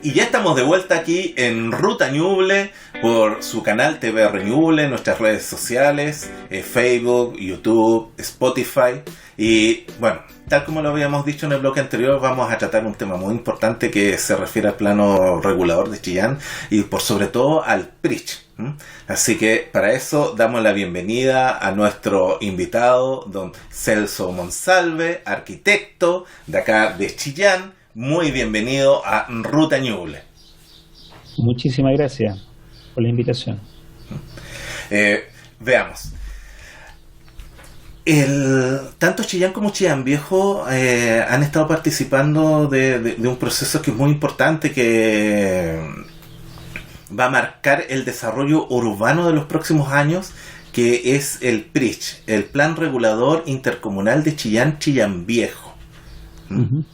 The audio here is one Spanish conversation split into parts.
Y ya estamos de vuelta aquí en Ruta Ñuble por su canal TVR Ñuble, nuestras redes sociales, Facebook, YouTube, Spotify. Y bueno, tal como lo habíamos dicho en el bloque anterior, vamos a tratar un tema muy importante que se refiere al plano regulador de Chillán y por sobre todo al PRICH. Así que para eso damos la bienvenida a nuestro invitado, don Celso Monsalve, arquitecto de acá de Chillán. Muy bienvenido a Ruta Ñuble. Muchísimas gracias por la invitación. Veamos. Tanto Chillán como Chillán Viejo han estado participando de un proceso que es muy importante, que va a marcar el desarrollo urbano de los próximos años, que es el PRICH, el Plan Regulador Intercomunal de Chillán Viejo. Uh-huh.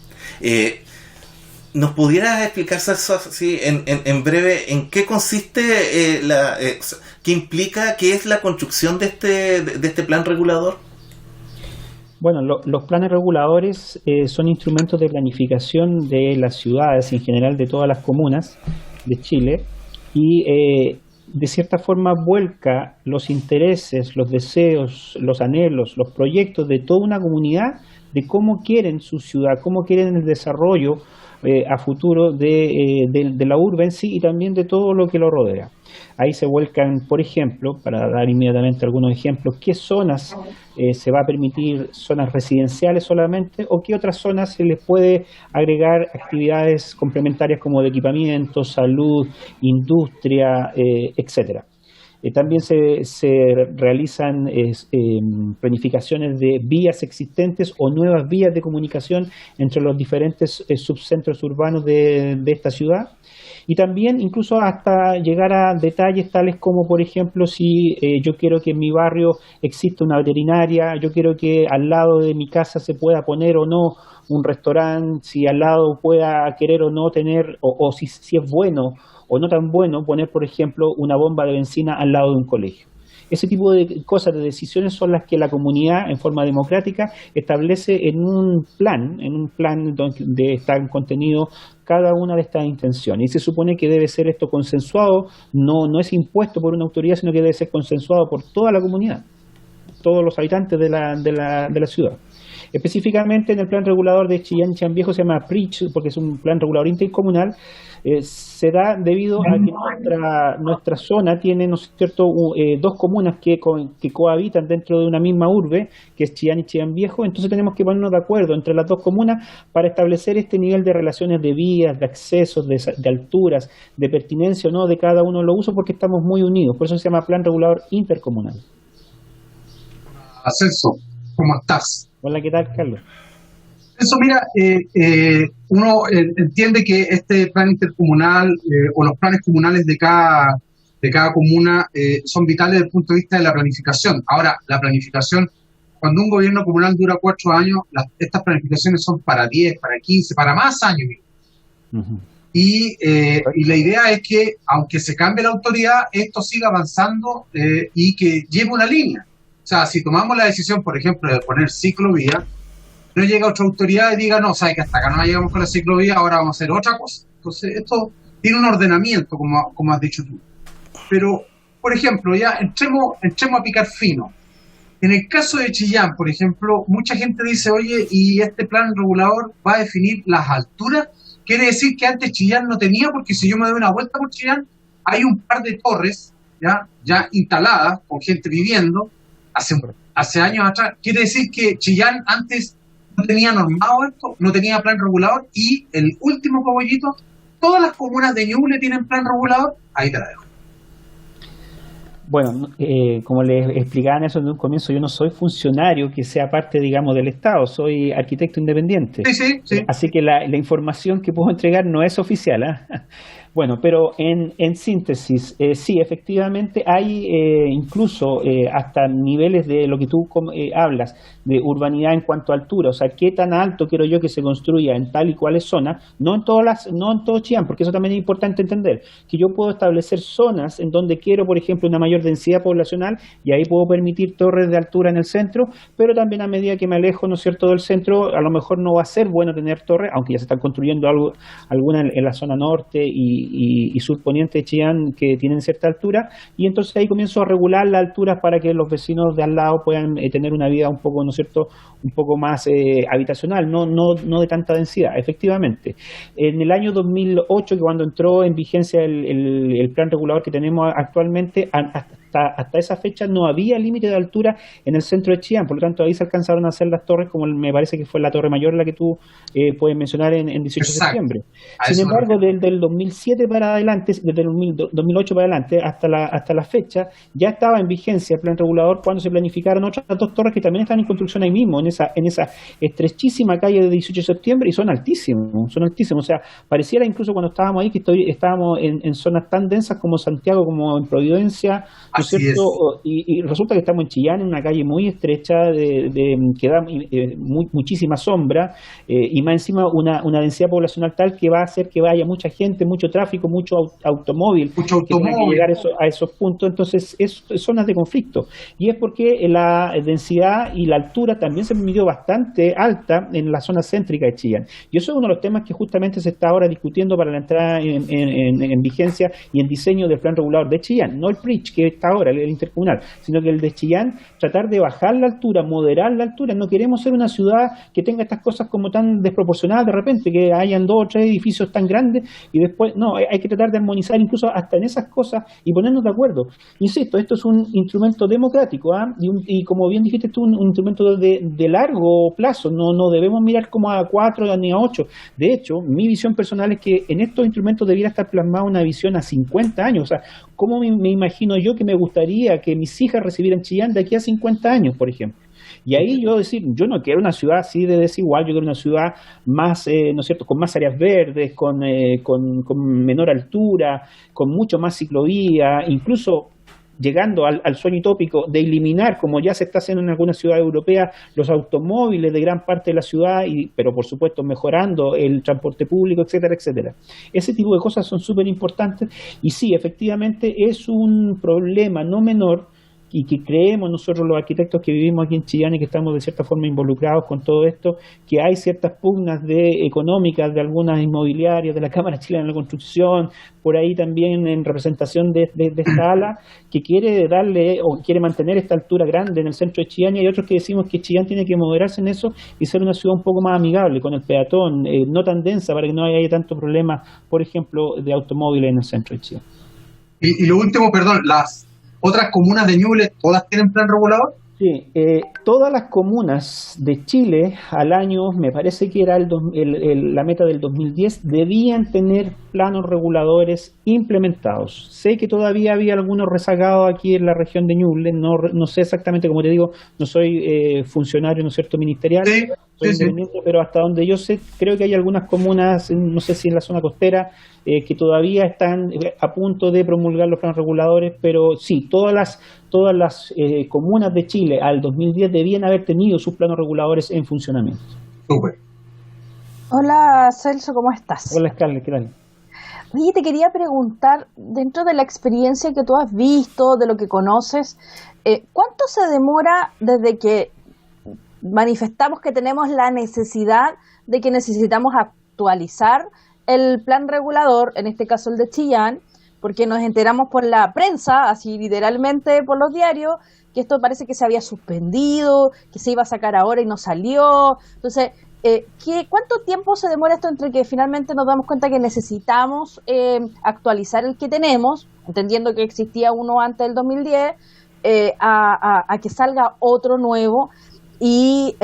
¿Nos pudieras explicar, así, en breve, en qué consiste, qué implica, qué es la construcción de este plan regulador? Bueno, los planes reguladores son instrumentos de planificación de las ciudades, en general de todas las comunas de Chile, y de cierta forma vuelca los intereses, los deseos, los anhelos, los proyectos de toda una comunidad de cómo quieren su ciudad, cómo quieren el desarrollo a futuro de la urbe en sí y también de todo lo que lo rodea. Ahí se vuelcan, por ejemplo, para dar inmediatamente algunos ejemplos, qué zonas se va a permitir, zonas residenciales solamente, o qué otras zonas se les puede agregar actividades complementarias como de equipamiento, salud, industria, etcétera. También se realizan planificaciones de vías existentes o nuevas vías de comunicación entre los diferentes subcentros urbanos de esta ciudad. Y también incluso hasta llegar a detalles tales como, por ejemplo, si yo quiero que en mi barrio exista una veterinaria, yo quiero que al lado de mi casa se pueda poner o no un restaurante, si al lado pueda querer o no tener, o si es bueno o no tan bueno poner, por ejemplo, una bomba de benzina al lado de un colegio. Ese tipo de cosas, de decisiones, son las que la comunidad, en forma democrática, establece en un plan donde están contenidos cada una de estas intenciones. Y se supone que debe ser esto consensuado, no es impuesto por una autoridad, sino que debe ser consensuado por toda la comunidad, todos los habitantes de la ciudad. Específicamente en el plan regulador de Chillán Viejo se llama PRICH, porque es un plan regulador intercomunal. Se da debido a que nuestra zona tiene, ¿no es cierto?, dos comunas que cohabitan dentro de una misma urbe, que es Chillán y Chillán Viejo. Entonces tenemos que ponernos de acuerdo entre las dos comunas para establecer este nivel de relaciones de vías, de accesos, de alturas, de pertinencia o no de cada uno de los usos, porque estamos muy unidos. Por eso se llama plan regulador intercomunal. Celso, ¿cómo estás? Hola, ¿qué tal, Carlos? Eso, mira, uno entiende que este plan intercomunal o los planes comunales de cada comuna son vitales desde el punto de vista de la planificación. Ahora, la planificación, cuando un gobierno comunal dura 4 años, estas planificaciones son para 10, para 15, para más años. Uh-huh. Y la idea es que, aunque se cambie la autoridad, esto siga avanzando y que lleve una línea. O sea, si tomamos la decisión, por ejemplo, de poner ciclovía, no llega otra autoridad y diga, no, sabes que hasta acá no llegamos con la ciclovía, ahora vamos a hacer otra cosa. Entonces, esto tiene un ordenamiento, como has dicho tú. Pero, por ejemplo, ya entremos a picar fino. En el caso de Chillán, por ejemplo, mucha gente dice, oye, y este plan regulador va a definir las alturas. Quiere decir que antes Chillán no tenía, porque si yo me doy una vuelta por Chillán, hay un par de torres ya instaladas, con gente viviendo, hace años atrás. Quiere decir que Chillán antes no tenía normado esto, no tenía plan regulador, y el último cogollito, todas las comunas de Ñuble tienen plan regulador. Ahí te la dejo. Bueno, como les explicaba en eso en un comienzo, yo no soy funcionario que sea parte, digamos, del Estado, soy arquitecto independiente. Sí. Así que la información que puedo entregar no es oficial, ¿eh? Bueno, pero en síntesis, sí, efectivamente hay incluso hasta niveles de lo que tú hablas, de urbanidad en cuanto a altura, o sea, qué tan alto quiero yo que se construya en tal y cual zonas, no en todo Chillán, porque eso también es importante entender, que yo puedo establecer zonas en donde quiero, por ejemplo, una mayor densidad poblacional y ahí puedo permitir torres de altura en el centro, pero también a medida que me alejo, ¿no es cierto?, del centro, a lo mejor no va a ser bueno tener torres, aunque ya se están construyendo algunas en la zona norte y surponiente de Chillán que tienen cierta altura, y entonces ahí comienzo a regular las alturas para que los vecinos de al lado puedan tener una vida un poco, ¿no es cierto?, un poco más habitacional, no de tanta densidad, efectivamente. En el año 2008, que cuando entró en vigencia el plan regulador que tenemos actualmente, hasta esa fecha no había límite de altura en el centro de Chillán, por lo tanto ahí se alcanzaron a hacer las torres, como me parece que fue la Torre Mayor la que tú puedes mencionar en 18 de septiembre. Sin embargo, desde el 2007 para adelante, desde el 2008 para adelante, hasta la fecha, ya estaba en vigencia el plan regulador cuando se planificaron otras dos torres que también están en construcción ahí mismo, en esa estrechísima calle de 18 de septiembre, y son altísimos, o sea, pareciera incluso cuando estábamos ahí que estábamos en zonas tan densas como Santiago, como en Providencia, ¿no es cierto? Y resulta que estamos en Chillán, en una calle muy estrecha, que da muchísima sombra, y más encima una densidad poblacional tal que va a hacer que vaya mucha gente, mucho tráfico, mucho automóvil, que tenga que llegar a esos puntos. Entonces es zonas de conflicto, y es porque la densidad y la altura también se midió bastante alta en la zona céntrica de Chillán, y eso es uno de los temas que justamente se está ahora discutiendo para la entrada en vigencia y en diseño del plan regulador de Chillán, no el PRICH que está ahora, el intercomunal, sino que el de Chillán, tratar de bajar la altura, moderar la altura. No queremos ser una ciudad que tenga estas cosas como tan desproporcionadas de repente, que hayan 2 o 3 edificios tan grandes y después, no, hay que tratar de armonizar incluso hasta en esas cosas y ponernos de acuerdo. Insisto, esto es un instrumento democrático, y como bien dijiste tú, un instrumento de largo plazo, no debemos mirar como a 4 ni a 8. De hecho, mi visión personal es que en estos instrumentos debiera estar plasmada una visión a 50 años, o sea, ¿cómo me imagino yo que me gustaría que mis hijas recibieran Chillán de aquí a 50 años, por ejemplo? Y ahí yo no quiero una ciudad así de desigual, yo quiero una ciudad más, ¿no es cierto?, con más áreas verdes, con menor altura, con mucho más ciclovía, incluso llegando al sueño utópico de eliminar, como ya se está haciendo en algunas ciudades europeas, los automóviles de gran parte de la ciudad, pero por supuesto mejorando el transporte público, etcétera, etcétera. Ese tipo de cosas son súper importantes, y sí, efectivamente es un problema no menor, y que creemos nosotros los arquitectos que vivimos aquí en Chillán y que estamos de cierta forma involucrados con todo esto, que hay ciertas pugnas económicas de algunas inmobiliarias, de la Cámara Chilena de la Construcción, por ahí también en representación de esta ala, que quiere darle o quiere mantener esta altura grande en el centro de Chillán, y hay otros que decimos que Chillán tiene que moderarse en eso y ser una ciudad un poco más amigable con el peatón, no tan densa para que no haya tanto problema, por ejemplo, de automóviles en el centro de Chillán. Y lo último, perdón, las otras comunas de Ñuble, ¿todas tienen plan regulador? Sí, todas las comunas de Chile al año, me parece que era la meta del 2010, debían tener planos reguladores implementados. Sé que todavía había algunos rezagados aquí en la región de Ñuble, no sé exactamente, como te digo, no soy funcionario, ¿no es cierto?, ministerial, soy independiente, pero hasta donde yo sé, creo que hay algunas comunas, no sé si en la zona costera, que todavía están a punto de promulgar los planos reguladores, pero sí, todas las comunas de Chile al 2010 debían haber tenido sus planos reguladores en funcionamiento. Súper. Hola Celso, ¿cómo estás? Hola Scarlett, ¿qué tal? Oye, te quería preguntar, dentro de la experiencia que tú has visto, de lo que conoces, ¿cuánto se demora desde que manifestamos que tenemos la necesidad de que necesitamos actualizar el plan regulador, en este caso el de Chillán, porque nos enteramos por la prensa, así literalmente por los diarios, que esto parece que se había suspendido, que se iba a sacar ahora y no salió? Entonces, ¿cuánto tiempo se demora esto entre que finalmente nos damos cuenta que necesitamos actualizar el que tenemos, entendiendo que existía uno antes del 2010, a que salga otro nuevo? ¿Y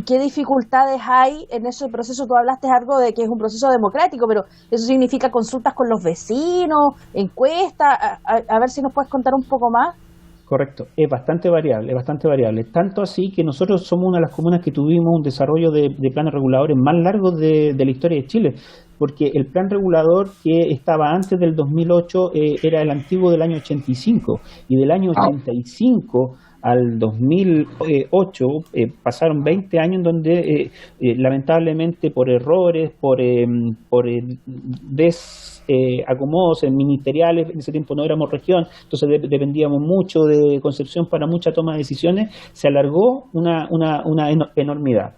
qué dificultades hay en ese proceso? Tú hablaste algo de que es un proceso democrático, pero eso significa consultas con los vecinos, encuestas, a ver si nos puedes contar un poco más. Correcto, es bastante variable, tanto así que nosotros somos una de las comunas que tuvimos un desarrollo de planes reguladores más largos de la historia de Chile. porque el plan regulador que estaba antes del 2008 era el antiguo del año 85, y del año 85 al 2008 pasaron 20 años en donde lamentablemente por errores, por desacomodos ministeriales, en ese tiempo no éramos región, entonces dependíamos mucho de Concepción para mucha toma de decisiones, se alargó una enormidad.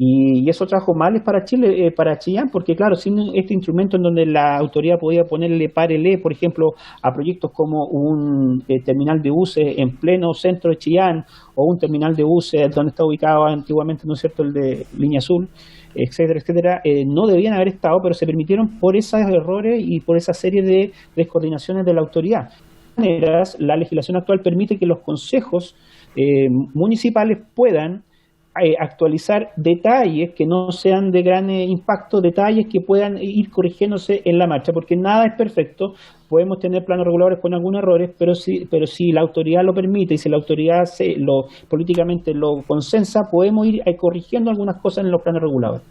Y eso trajo males para Chile, para Chillán, porque claro, sin este instrumento en donde la autoridad podía ponerle párele, por ejemplo, a proyectos como un terminal de buses en pleno centro de Chillán, o un terminal de buses donde está ubicado antiguamente, ¿no es cierto?, el de Línea Azul, etcétera, etcétera, no debían haber estado, pero se permitieron por esos errores y por esa serie de descoordinaciones de la autoridad. De todas maneras, la legislación actual permite que los consejos municipales puedan actualizar detalles que no sean de gran impacto, detalles que puedan ir corrigiéndose en la marcha, porque nada es perfecto. Podemos tener planos reguladores con algunos errores, pero si la autoridad lo permite y si la autoridad políticamente lo consensa, podemos ir corrigiendo algunas cosas en los planos reguladores.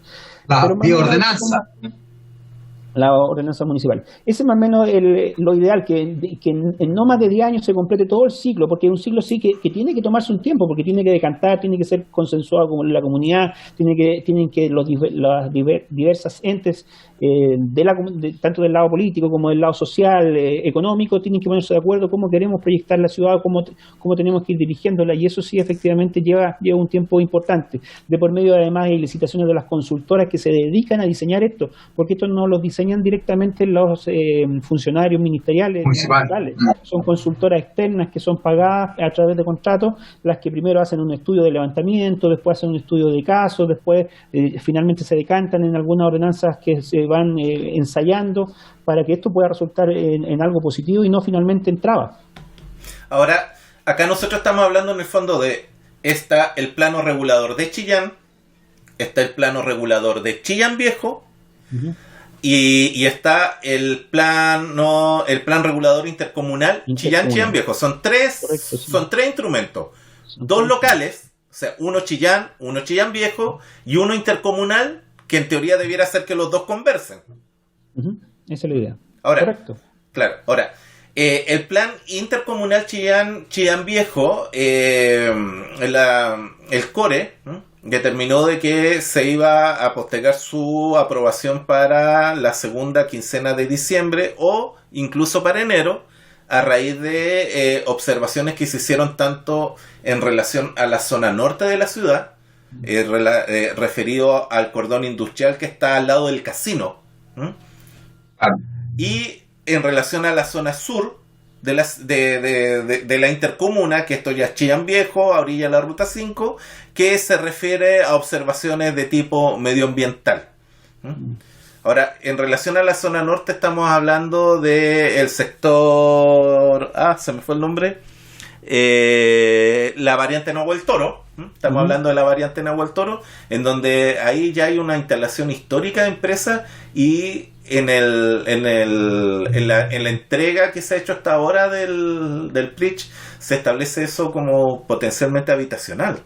La bioordenanza. La ordenanza municipal. Ese es más o menos lo ideal, que en no más de 10 años se complete todo el ciclo, porque un ciclo sí que tiene que tomarse un tiempo, porque tiene que decantar, tiene que ser consensuado con la comunidad, tienen que las diversas entes, tanto del lado político como del lado social, económico, tienen que ponerse de acuerdo cómo queremos proyectar la ciudad, cómo tenemos que ir dirigiéndola, y eso sí efectivamente lleva un tiempo importante. De por medio además hay licitaciones de las consultoras que se dedican a diseñar esto, porque esto no lo diseñan directamente los funcionarios ministeriales municipales. Son consultoras externas que son pagadas a través de contratos, las que primero hacen un estudio de levantamiento, después hacen un estudio de casos, después finalmente se decantan en algunas ordenanzas que se van ensayando para que esto pueda resultar en algo positivo y no finalmente en trabas. Ahora, acá nosotros estamos hablando en el fondo de está el plano regulador de Chillán, está el plano regulador de Chillán Viejo, y está el plan regulador intercomunal Chillán Viejo. Son tres, correcto, sí. Son tres instrumentos, dos locales, o sea, uno Chillán Viejo y uno intercomunal, que en teoría debiera ser que los dos conversen. Esa es la idea. Ahora, correcto. Claro, ahora, el plan intercomunal Chillán Viejo, el CORE, determinó de que se iba a postergar su aprobación para la segunda quincena de diciembre o incluso para enero, a raíz de observaciones que se hicieron tanto en relación a la zona norte de la ciudad, referido al cordón industrial que está al lado del casino, y en relación a la zona sur de la intercomuna, que esto ya es Chillán Viejo, a orilla de la Ruta 5, que se refiere a observaciones de tipo medioambiental. Ahora, en relación a la zona norte, estamos hablando del sector... se me fue el nombre. La variante Nahuel Toro. Estamos hablando de la variante Nahuel Toro, en donde ahí ya hay una instalación histórica de empresas, y en la entrega que se ha hecho hasta ahora del PRICH se establece eso como potencialmente habitacional.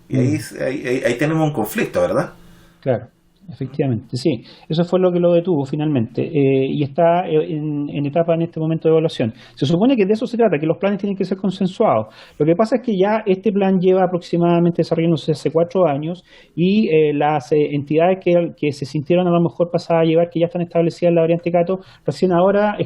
Y ahí tenemos un conflicto, ¿verdad? Claro. Efectivamente, sí. Eso fue lo que lo detuvo finalmente, y está en etapa en este momento de evaluación. Se supone que de eso se trata, que los planes tienen que ser consensuados. Lo que pasa es que ya este plan lleva aproximadamente desarrollándose hace 4 años, y las entidades que se sintieron a lo mejor pasadas a llevar, que ya están establecidas en la variante Cato, recién ahora,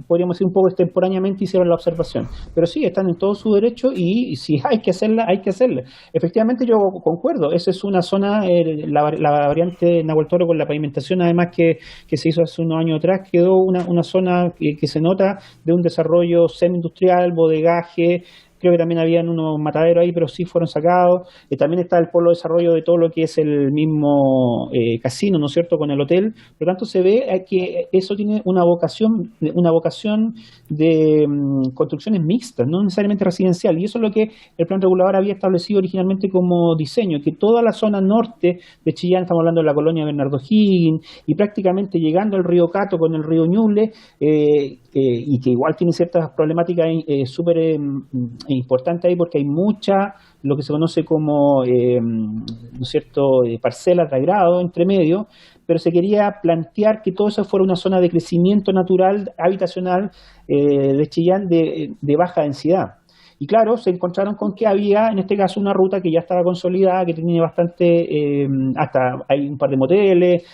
podríamos decir un poco extemporáneamente, hicieron la observación. Pero sí, están en todo su derecho, y si hay que hacerla, hay que hacerla. Efectivamente, yo concuerdo, esa es una zona, la variante Nahuel Toro, con la pavimentación además que se hizo hace unos años atrás, quedó una zona que se nota de un desarrollo semi-industrial, bodegaje. Creo que también habían unos mataderos ahí, pero sí fueron sacados. También está el polo de desarrollo de todo lo que es el mismo casino, ¿no es cierto?, con el hotel. Por lo tanto, se ve que eso tiene una vocación de construcciones mixtas, no necesariamente residencial. Y eso es lo que el plan regulador había establecido originalmente como diseño, que toda la zona norte de Chillán, estamos hablando de la colonia Bernardo Higgins, y prácticamente llegando al río Cato con el río Ñuble, y que igual tiene ciertas problemáticas súper importante ahí porque hay mucha, lo que se conoce como, ¿no es cierto?, parcelas de agrado entre medio, pero se quería plantear que todo eso fuera una zona de crecimiento natural, habitacional de Chillán de baja densidad. Y claro, se encontraron con que había, en este caso, una ruta que ya estaba consolidada, que tenía bastante, hasta hay un par de moteles,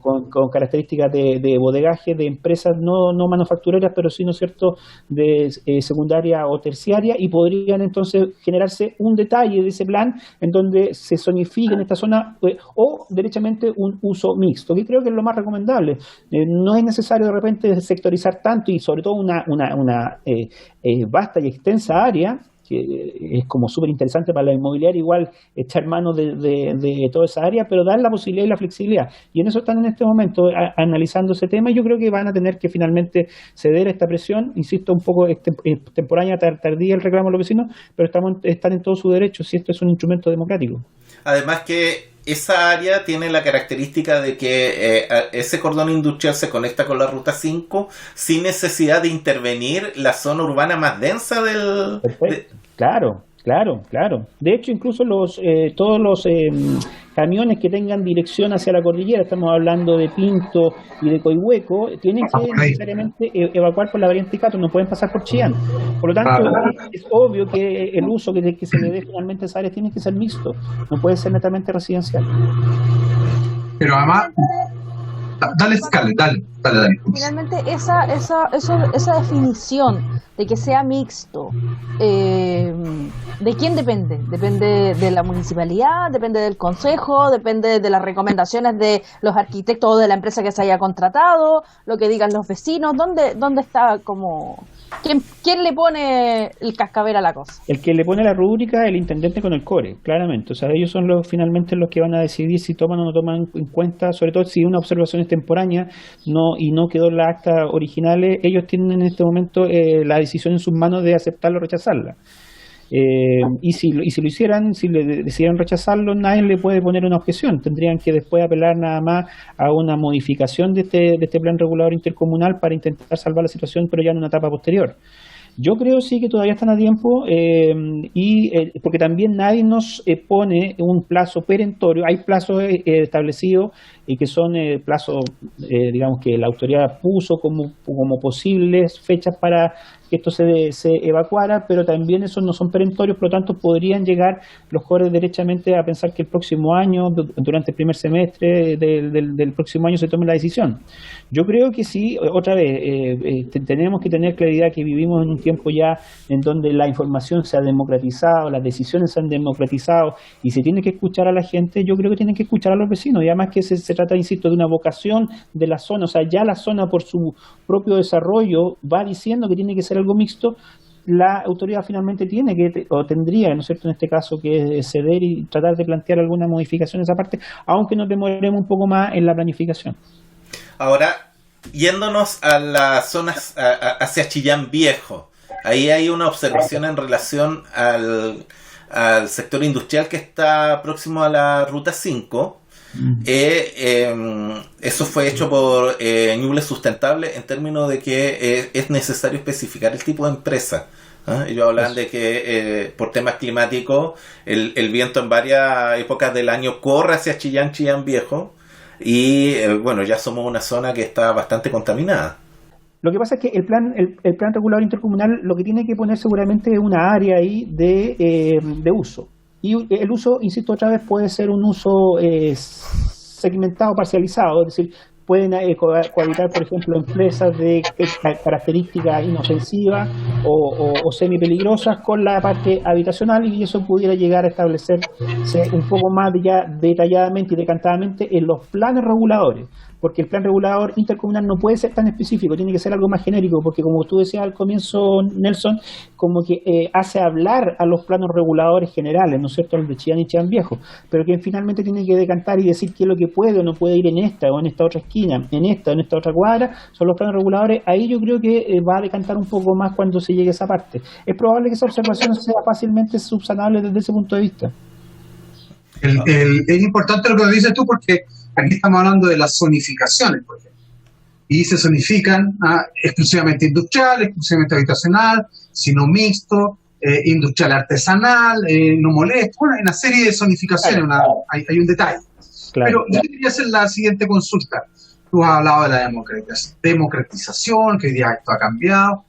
con características de bodegaje, de empresas no manufactureras, pero sí, ¿no es cierto?, de secundaria o terciaria, y podrían entonces generarse un detalle de ese plan en donde se zonifique en esta zona o derechamente un uso mixto, que creo que es lo más recomendable. No es necesario de repente sectorizar tanto y sobre todo una vasta y extensa área, que es como súper interesante para la inmobiliaria, igual echar mano de toda esa área, pero dar la posibilidad y la flexibilidad. Y en eso están en este momento analizando ese tema, y yo creo que van a tener que finalmente ceder a esta presión. Insisto, un poco temporánea, tardía el reclamo de los vecinos, pero están en todo su derecho si esto es un instrumento democrático. Además que esa área tiene la característica de que ese cordón industrial se conecta con la Ruta 5 sin necesidad de intervenir la zona urbana más densa del... Claro. De hecho, incluso todos los camiones que tengan dirección hacia la cordillera, estamos hablando de Pinto y de Coihueco, tienen que necesariamente evacuar por la variante Cato, no pueden pasar por Chillán. Por lo tanto, es obvio que el uso que se le dé finalmente a esa área tiene que ser mixto, no puede ser netamente residencial. Pero además, dale. Finalmente, esa definición de que sea mixto, ¿de quién depende? ¿Depende de la municipalidad? ¿Depende del consejo? ¿Depende de las recomendaciones de los arquitectos o de la empresa que se haya contratado? ¿Lo que digan los vecinos? ¿Dónde está como... ¿Quién le pone el cascabel a la cosa? El que le pone la rúbrica es el intendente con el core, claramente. O sea, ellos son finalmente los que van a decidir si toman o no toman en cuenta, sobre todo si una observación es temporánea y no quedó en las actas originales. Ellos tienen en este momento la decisión en sus manos de aceptarla o rechazarla. Y si lo hicieran, si le decidieran rechazarlo, nadie le puede poner una objeción. Tendrían que después apelar nada más a una modificación de este plan regulador intercomunal para intentar salvar la situación, pero ya en una etapa posterior. Yo creo sí que todavía están a tiempo, porque también nadie nos pone un plazo perentorio. Hay plazos establecidos y que son plazos, digamos, que la autoridad puso como posibles fechas para que esto se evacuara, pero también esos no son perentorios, por lo tanto podrían llegar los cores derechamente a pensar que el próximo año, durante el primer semestre del próximo año, se tome la decisión. Yo creo que sí, otra vez, tenemos que tener claridad que vivimos en un tiempo ya en donde la información se ha democratizado, las decisiones se han democratizado y se tiene que escuchar a la gente. Yo creo que tienen que escuchar a los vecinos, y además que se trata, insisto, de una vocación de la zona. O sea, ya la zona por su propio desarrollo va diciendo que tiene que ser algo mixto. La autoridad finalmente tiene que, o tendría, ¿no es cierto?, en este caso, que ceder y tratar de plantear alguna modificación en esa parte, aunque nos demoremos un poco más en la planificación. Ahora, yéndonos a las zonas hacia Chillán Viejo, ahí hay una observación en relación al sector industrial que está próximo a la Ruta 5. Eso fue hecho por Ñuble Sustentable en términos de que es necesario especificar el tipo de empresa. Ellos hablan de que por temas climáticos el viento en varias épocas del año corre hacia Chillán Viejo, y bueno, ya somos una zona que está bastante contaminada. Lo que pasa es que el plan regulador intercomunal lo que tiene que poner seguramente es una área ahí de uso. Y el uso, insisto otra vez, puede ser un uso segmentado, parcializado, es decir, pueden cohabitar, por ejemplo, empresas de características inofensivas o semipeligrosas con la parte habitacional, y eso pudiera llegar a establecerse un poco más ya detalladamente y decantadamente en los planes reguladores, porque el plan regulador intercomunal no puede ser tan específico, tiene que ser algo más genérico, porque como tú decías al comienzo, Nelson, como que hace hablar a los planos reguladores generales, ¿no es cierto?, los de Chillán y Chillán Viejo, pero que finalmente tiene que decantar y decir qué es lo que puede o no puede ir en esta o en esta otra esquina, en esta otra cuadra, son los planos reguladores. Ahí yo creo que va a decantar un poco más cuando se llegue a esa parte. Es probable que esa observación sea fácilmente subsanable desde ese punto de vista. Es importante lo que dices tú, porque aquí estamos hablando de las zonificaciones, por ejemplo, y se zonifican exclusivamente industrial, exclusivamente habitacional, sino mixto, industrial artesanal, no molesta, bueno, hay una serie de zonificaciones, hay un detalle. Claro. Pero yo quería hacer la siguiente consulta. Tú has hablado de la democratización, que hoy día esto ha cambiado,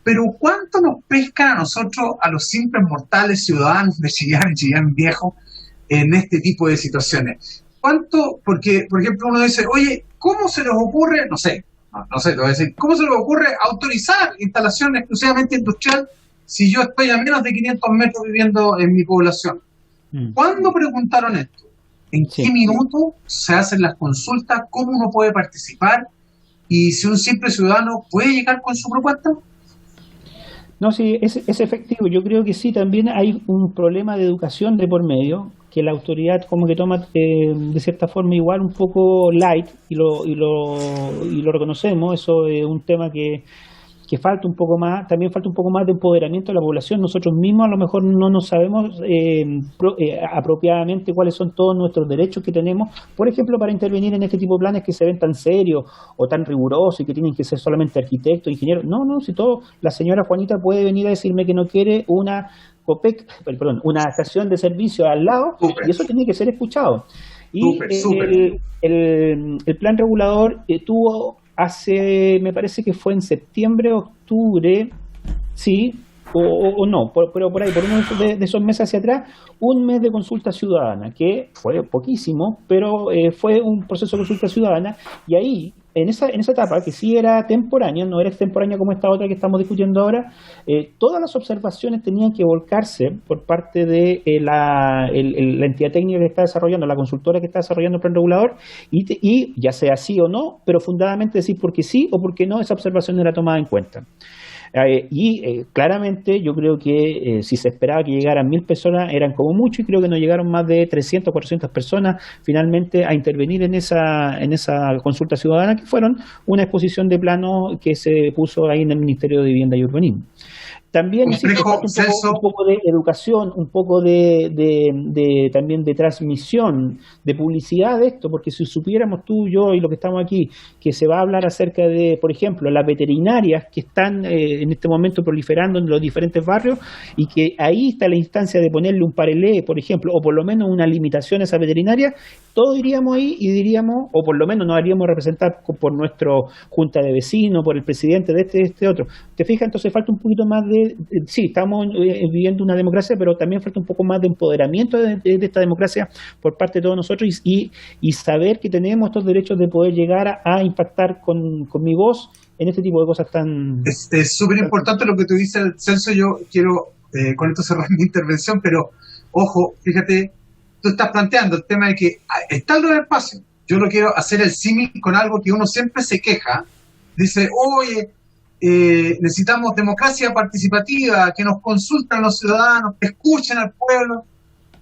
pero ¿cuánto nos pescan a nosotros, a los simples mortales ciudadanos de Chillán viejo, en este tipo de situaciones? ¿Cuánto? Porque, por ejemplo, uno dice, oye, ¿cómo se les ocurre, no sé, te voy a decir, ¿cómo se les ocurre autorizar instalación exclusivamente industrial si yo estoy a menos de 500 metros viviendo en mi población? ¿Cuándo preguntaron esto? ¿En qué minuto se hacen las consultas? ¿Cómo uno puede participar? Y si un simple ciudadano puede llegar con su propuesta. No, sí, es efectivo. Yo creo que sí, también hay un problema de educación de por medio, que la autoridad como que toma de cierta forma igual un poco light, y lo reconocemos. Eso es un tema que falta un poco más, también falta un poco más de empoderamiento de la población. Nosotros mismos a lo mejor no nos sabemos apropiadamente cuáles son todos nuestros derechos que tenemos, por ejemplo, para intervenir en este tipo de planes que se ven tan serios o tan rigurosos y que tienen que ser solamente arquitectos, ingenieros. No, si todo, la señora Juanita puede venir a decirme que no quiere una estación de servicio al lado, y eso tiene que ser escuchado. Y el plan regulador tuvo me parece que fue en septiembre, octubre, sí, o no, pero por ahí, por uno de esos meses hacia atrás, un mes de consulta ciudadana, que fue poquísimo, pero fue un proceso de consulta ciudadana, y ahí, en esa etapa, que sí era temporánea, no era extemporánea como esta otra que estamos discutiendo ahora, todas las observaciones tenían que volcarse por parte de la entidad técnica que está desarrollando, la consultora que está desarrollando el plan regulador, y ya sea sí o no, pero fundamentalmente decir por qué sí o por qué no, esa observación era tomada en cuenta. Claramente yo creo que si se esperaba que llegaran 1.000 personas, eran como mucho, y creo que no llegaron más de 300 o 400 personas finalmente a intervenir en esa consulta ciudadana, que fueron una exposición de plano que se puso ahí en el Ministerio de Vivienda y Urbanismo. También un poco de educación, un poco también de transmisión, de publicidad de esto, porque si supiéramos tú, yo y los que estamos aquí, que se va a hablar acerca de, por ejemplo, las veterinarias que están en este momento proliferando en los diferentes barrios, y que ahí está la instancia de ponerle un parelé, por ejemplo, o por lo menos una limitación a esa veterinaria, todos iríamos ahí y diríamos, o por lo menos nos haríamos representar por nuestra junta de vecinos, por el presidente de este otro. ¿Te fijas? Entonces falta un poquito más sí, estamos viviendo una democracia, pero también falta un poco más de empoderamiento de esta democracia por parte de todos nosotros, y saber que tenemos estos derechos de poder llegar a impactar con mi voz en este tipo de cosas tan... Es súper importante lo que tú dices, Celso. Yo quiero con esto cerrar mi intervención, pero ojo, fíjate, tú estás planteando el tema de que está el nuevo espacio. Yo lo quiero hacer el símil con algo que uno siempre se queja. Dice, oye, necesitamos democracia participativa, que nos consulten los ciudadanos, que escuchen al pueblo.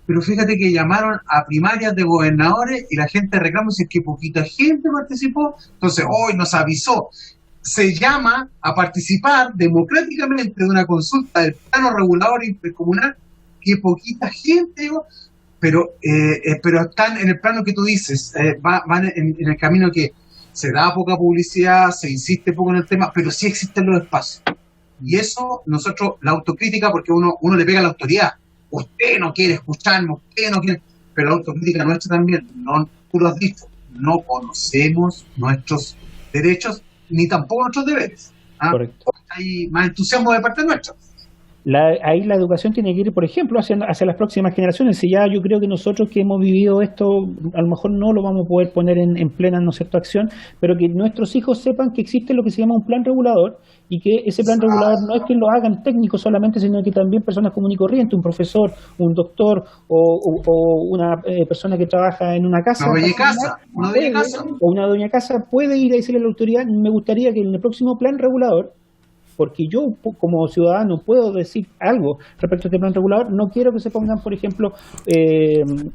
Pero fíjate que llamaron a primarias de gobernadores y la gente reclama que poquita gente participó. Entonces, hoy nos avisó. Se llama a participar democráticamente de una consulta del plano regulador intercomunal, que poquita gente, pero están en el plano que tú dices, van en el camino que se da poca publicidad, se insiste poco en el tema, pero sí existen los espacios. Y eso, nosotros, la autocrítica, porque uno le pega a la autoridad. Usted no quiere escucharnos, usted no quiere... Pero la autocrítica nuestra también, tú lo has dicho, no conocemos nuestros derechos, ni tampoco nuestros deberes. Correcto. Hay más entusiasmo de parte nuestra. Ahí la educación tiene que ir, por ejemplo, hacia las próximas generaciones. Y ya yo creo que nosotros que hemos vivido esto, a lo mejor no lo vamos a poder poner en plena, ¿no es cierto?, acción, pero que nuestros hijos sepan que existe lo que se llama un plan regulador, y que ese plan regulador no es que lo hagan técnicos solamente, sino que también personas comunes y corrientes, un profesor, un doctor o una persona que trabaja en una casa, o una doña casa, puede ir a decirle a la autoridad: me gustaría que en el próximo plan regulador, porque yo como ciudadano puedo decir algo respecto a este plan regulador, no quiero que se pongan, por ejemplo,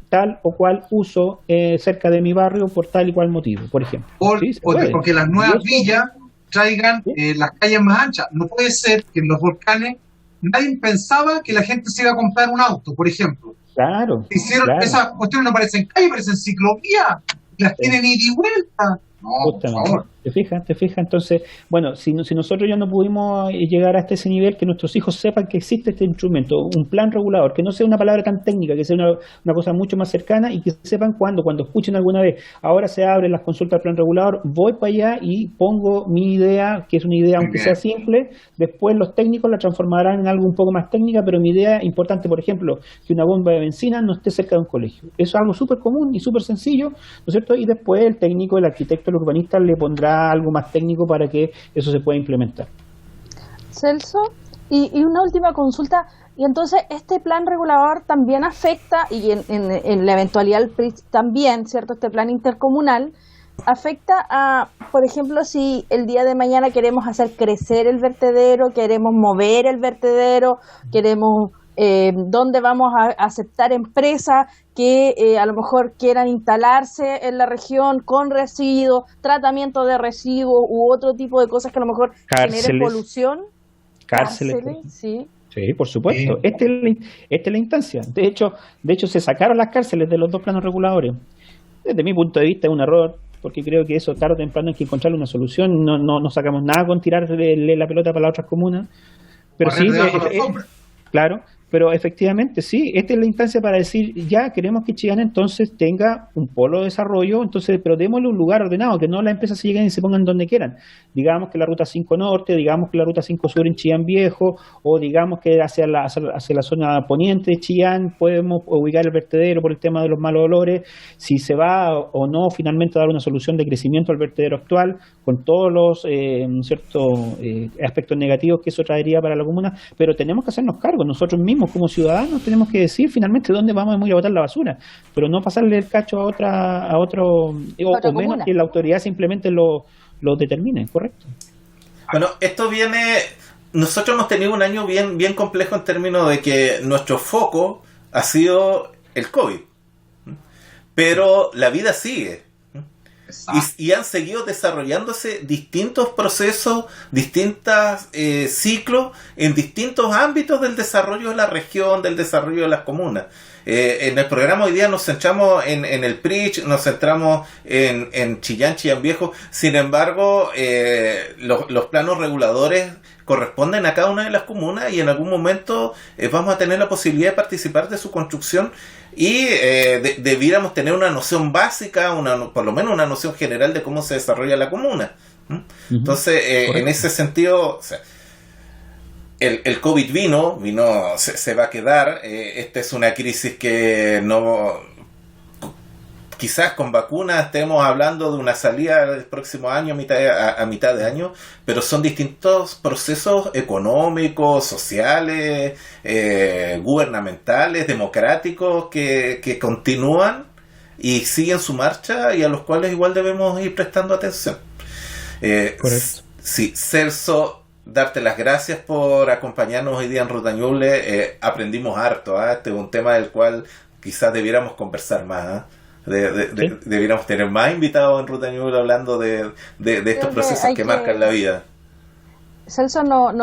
tal o cual uso cerca de mi barrio por tal y cual motivo, por ejemplo. Porque las nuevas villas traigan las calles más anchas. No puede ser que en los volcanes nadie pensaba que la gente se iba a comprar un auto, por ejemplo. Claro. Esas cuestiones no parecen calles, parecen ciclovías, las tienen ida y vuelta. por favor. ¿Te fijas? Entonces, bueno, si nosotros ya no pudimos llegar hasta ese nivel, que nuestros hijos sepan que existe este instrumento, un plan regulador, que no sea una palabra tan técnica, que sea una cosa mucho más cercana, y que sepan cuando escuchen alguna vez, ahora se abren las consultas del plan regulador, voy para allá y pongo mi idea, que es una idea aunque sea simple, después los técnicos la transformarán en algo un poco más técnica, pero mi idea importante, por ejemplo, que una bomba de benzina no esté cerca de un colegio. Eso es algo súper común y súper sencillo, ¿no es cierto? Y después el técnico, el arquitecto, el urbanista le pondrá algo más técnico para que eso se pueda implementar. Celso, y una última consulta, y entonces este plan regulador también afecta, y en la eventualidad del PRIT también, ¿cierto? Este plan intercomunal afecta a, por ejemplo, si el día de mañana queremos hacer crecer el vertedero, queremos mover el vertedero, queremos dónde vamos a aceptar empresas que a lo mejor quieran instalarse en la región con residuos, tratamiento de residuos u otro tipo de cosas que a lo mejor generen polución. Cárceles. Sí. Sí, por supuesto. Esta es la instancia. De hecho, se sacaron las cárceles de los dos planos reguladores. Desde mi punto de vista es un error, porque creo que eso tarde o temprano hay que encontrarle una solución. No sacamos nada con tirarle la pelota para las otras comunas. Pero sí, claro. Pero efectivamente, sí, esta es la instancia para decir, ya queremos que Chillán entonces tenga un polo de desarrollo, entonces, pero démosle un lugar ordenado, que no las empresas se lleguen y se pongan donde quieran. Digamos que la ruta 5 Norte, digamos que la ruta 5 Sur en Chillán Viejo, o digamos que hacia la zona poniente de Chillán podemos ubicar el vertedero por el tema de los malos olores, si se va o no finalmente a dar una solución de crecimiento al vertedero actual, con todos los aspectos negativos que eso traería para la comuna, pero tenemos que hacernos cargo, nosotros mismos como ciudadanos tenemos que decir finalmente dónde vamos a ir a botar la basura, pero no pasarle el cacho a otro o menos que la autoridad simplemente lo determine, ¿correcto? Bueno, esto viene, nosotros hemos tenido un año bien complejo en términos de que nuestro foco ha sido el COVID, pero la vida sigue. Y han seguido desarrollándose distintos procesos, distintos ciclos en distintos ámbitos del desarrollo de la región, del desarrollo de las comunas. En el programa hoy día nos centramos en el PRICH, nos centramos en Chillán Viejo. Sin embargo, los planos reguladores corresponden a cada una de las comunas y en algún momento vamos a tener la posibilidad de participar de su construcción y debiéramos tener una noción básica, por lo menos una noción general de cómo se desarrolla la comuna. Entonces, en ese sentido, o sea, el COVID vino, se va a quedar. Esta es una crisis que no... Quizás con vacunas estemos hablando de una salida del próximo año, a mitad de año, pero son distintos procesos económicos, sociales, gubernamentales, democráticos que continúan y siguen su marcha y a los cuales igual debemos ir prestando atención. Correcto. Sí, Celso, darte las gracias por acompañarnos hoy día en Ruta Ñuble. Aprendimos harto, este es un tema del cual quizás debiéramos conversar más. Deberíamos tener más invitados en Ruta Ñuble hablando de estos procesos que marcan la vida. Celso nos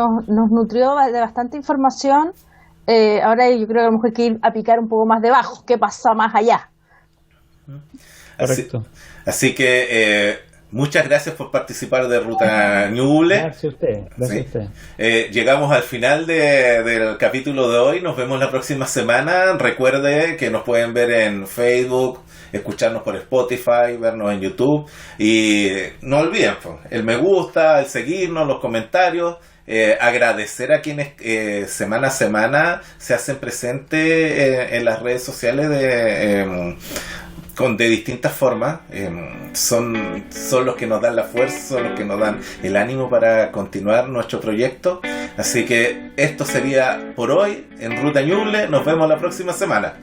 nutrió de bastante información. Ahora yo creo que a lo mejor hay que ir a picar un poco más debajo. ¿Qué pasa más allá? Correcto. Así que muchas gracias por participar de Ruta Ñuble. Gracias a usted. Llegamos al final del capítulo de hoy. Nos vemos la próxima semana. Recuerde que nos pueden ver en Facebook, escucharnos por Spotify, vernos en YouTube y no olviden el me gusta, el seguirnos, los comentarios, agradecer a quienes semana a semana se hacen presentes en las redes sociales de distintas formas. Son los que nos dan la fuerza, son los que nos dan el ánimo para continuar nuestro proyecto. Así que esto sería por hoy en Ruta Ñuble. Nos vemos la próxima semana.